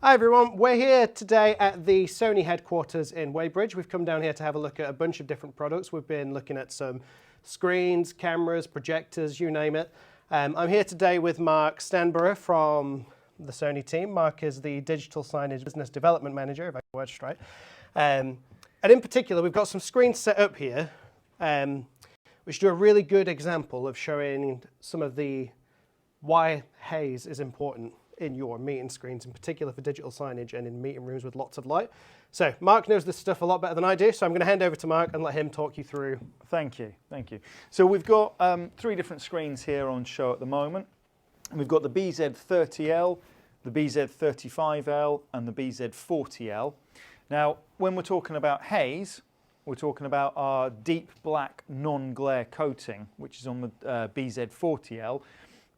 Hi everyone, we're here today at the Sony headquarters in Weybridge. We've come down here to have a look at a bunch of different products. We've been looking at some screens, cameras, projectors, you name it. I'm here today with Mark Stanborough from the Sony team. Mark is the Digital Signage Business Development Manager, if I get the words right. And in particular, we've got some screens set up here, which do a really good example of showing some of why haze is important in your meeting screens, in particular for digital signage and in meeting rooms with lots of light. So Mark knows this stuff a lot better than I do, so I'm going to hand over to Mark and let him talk you through. Thank you. So we've got three different screens here on show at the moment. We've got the BZ40L, the BZ35L and the BZ40L. Now, when we're talking about haze, we're talking about our deep black non-glare coating, which is on the BZ40L.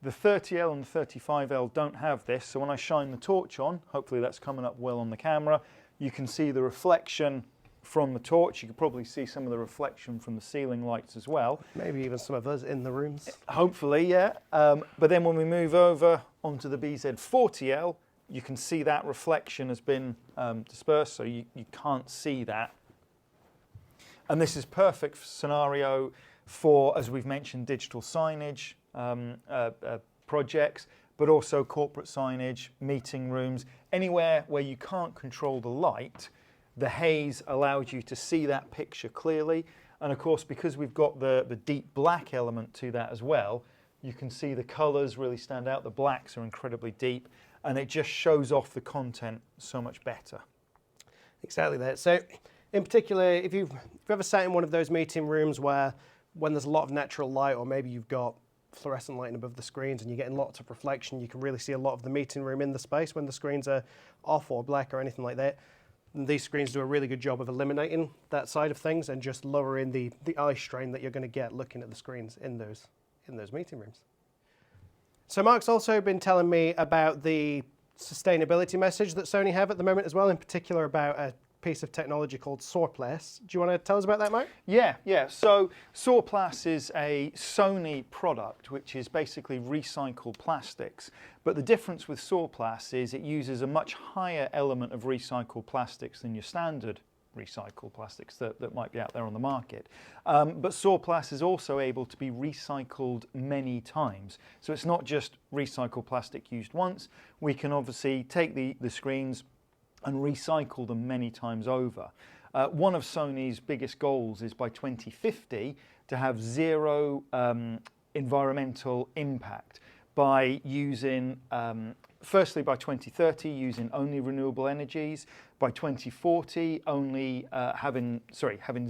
The 30L and the 35L don't have this, so when I shine the torch on, hopefully that's coming up well on the camera, you can see the reflection from the torch. You can probably see some of the reflection from the ceiling lights as well. Maybe even some of us in the rooms. Hopefully, yeah. But then when we move over onto the BZ40L, you can see that reflection has been dispersed, so you can't see that. And this is perfect scenario for, as we've mentioned, digital signage, projects, but also corporate signage, meeting rooms, anywhere where you can't control the light. The haze allows you to see that picture clearly, and of course because we've got the deep black element to that as well, you can see the colours really stand out. The blacks are incredibly deep, and it just shows off the content so much better. Exactly that. So in particular, if you've ever sat in one of those meeting rooms where when there's a lot of natural light, or maybe you've got fluorescent lighting above the screens and you're getting lots of reflection, you can really see a lot of the meeting room in the space when the screens are off or black or anything like that. And these screens do a really good job of eliminating that side of things and just lowering the eye strain that you're going to get looking at the screens in those meeting rooms. So Mark's also been telling me about the sustainability message that Sony have at the moment as well, in particular about a piece of technology called SORPLAS. Do you want to tell us about that, Mark? Yeah. So SORPLAS is a Sony product which is basically recycled plastics. But the difference with SORPLAS is it uses a much higher element of recycled plastics than your standard recycled plastics that might be out there on the market. But SORPLAS is also able to be recycled many times. So it's not just recycled plastic used once. We can obviously take the screens and recycle them many times over. One of Sony's biggest goals is by 2050 to have zero environmental impact by using, firstly by 2030 using only renewable energies, by 2040 only having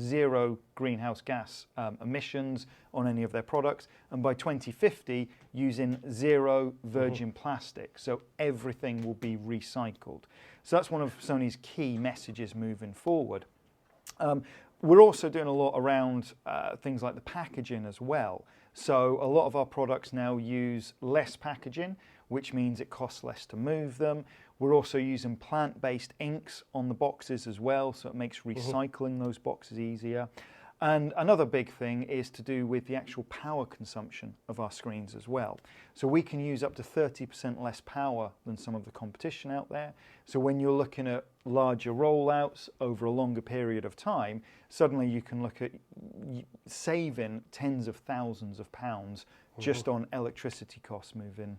zero greenhouse gas emissions on any of their products, and by 2050 using zero virgin plastic, so everything will be recycled. So that's one of Sony's key messages moving forward. We're also doing a lot around things like the packaging as well. So a lot of our products now use less packaging, which means it costs less to move them. We're also using plant-based inks on the boxes as well, so it makes recycling those boxes easier. And another big thing is to do with the actual power consumption of our screens as well. So we can use up to 30% less power than some of the competition out there. So when you're looking at larger rollouts over a longer period of time, suddenly you can look at saving tens of thousands of pounds just on electricity costs moving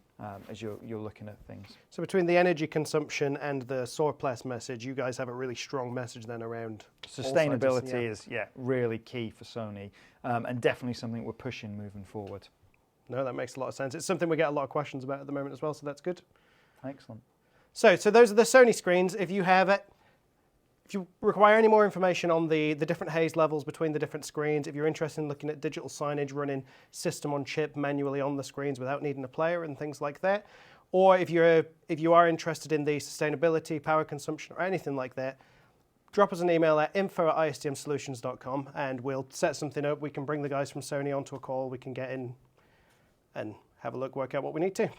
as you're looking at things. So between the energy consumption and the SORPLAS message, you guys have a really strong message then around sustainability is really key for Sony, and definitely something we're pushing moving forward. No, that makes a lot of sense. It's something we get a lot of questions about at the moment as well, so that's good. Excellent. So those are the Sony screens. If you require any more information on the different haze levels between the different screens, if you're interested in looking at digital signage running system on chip manually on the screens without needing a player and things like that, or if you are interested in the sustainability, power consumption or anything like that, drop us an email at info@isdmsolutions.com and we'll set something up. We can bring the guys from Sony onto a call. We can get in and have a look, work out what we need to.